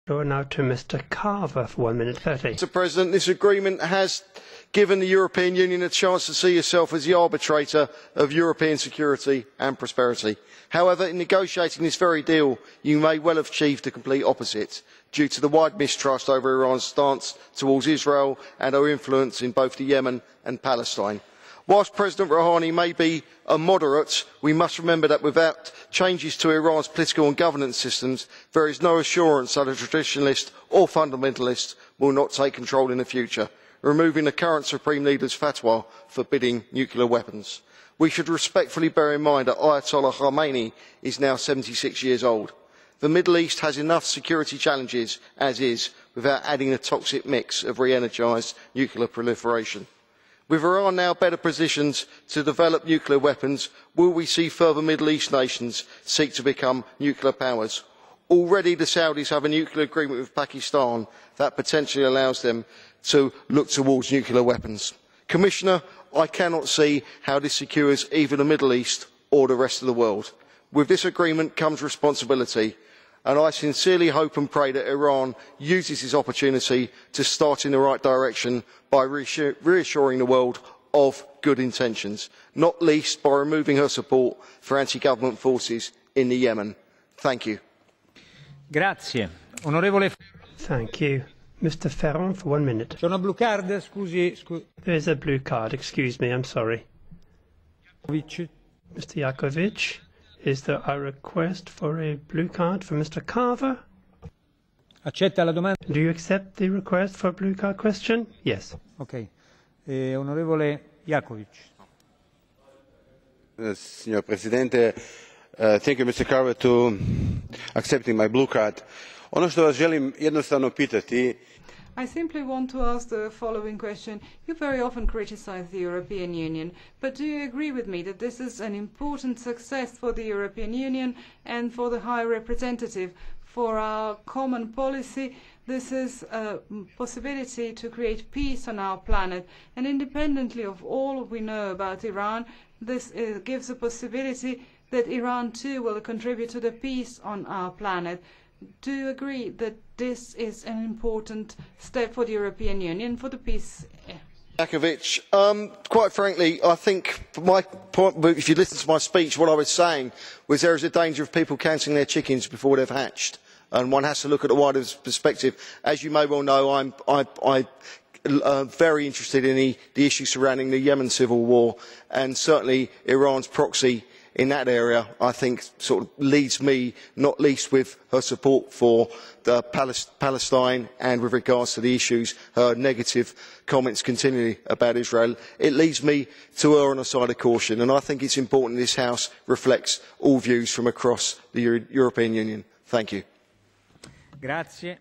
Now to Mr. Carver for 1 minute 30. Mr. President, this agreement has given the European Union a chance to see itself as the arbitrator of European security and prosperity. However, in negotiating this very deal, you may well have achieved the complete opposite, due to the wide mistrust over Iran's stance towards Israel and our influence in both the Yemen and Palestine. Whilst President Rouhani may be a moderate, we must remember that without changes to Iran's political and governance systems, there is no assurance that a traditionalist or fundamentalist will not take control in the future, removing the current Supreme Leader's fatwa forbidding nuclear weapons. We should respectfully bear in mind that Ayatollah Khamenei is now 76 years old. The Middle East has enough security challenges as is, without adding a toxic mix of re-energised nuclear proliferation. With Iran now better positioned to develop nuclear weapons, will we see further Middle East nations seek to become nuclear powers? Already the Saudis have a nuclear agreement with Pakistan that potentially allows them to look towards nuclear weapons. Commissioner, I cannot see how this secures either the Middle East or the rest of the world. With this agreement comes responsibility, and I sincerely hope and pray that Iran uses this opportunity to start in the right direction by reassuring the world of good intentions, not least by removing her support for anti-government forces in the Yemen. Thank you. Grazie. Onorevole... Thank you. Mr. Ferrand for 1 minute. C'è una blue card, scusi. There is a blue card, excuse me, I'm sorry. Mr. JAKOVČIČ, is there a request for a blue card for Mr. Carver? Accetta la domanda? Do you accept the request for a blue card question? Yes. Ok. Onorevole Jakovic. Signor Presidente, thank you Mr. Carver to accepting my blue card. Ono što vas želim jednostavno pitati. I simply want to ask the following question. You very often criticize the European Union, but do you agree with me that this is an important success for the European Union and for the High Representative? For our common policy, this is a possibility to create peace on our planet. And independently of all we know about Iran, this gives a possibility that Iran too will contribute to the peace on our planet. Do you agree that this is an important step for the European Union for the peace? Jakovic, quite frankly, I think my point, if you listen to my speech, what I was saying was there is a danger of people counting their chickens before they've hatched, and one has to look at the wider perspective. As you may well know, I'm very interested in the issue surrounding the Yemen civil war, and certainly Iran's proxy in that area, I think, sort of leads me, not least with her support for Palestine and with regards to the issues, her negative comments continually about Israel. It leads me to err on the side of caution, and I think it's important this House reflects all views from across the European Union. Thank you. Grazie.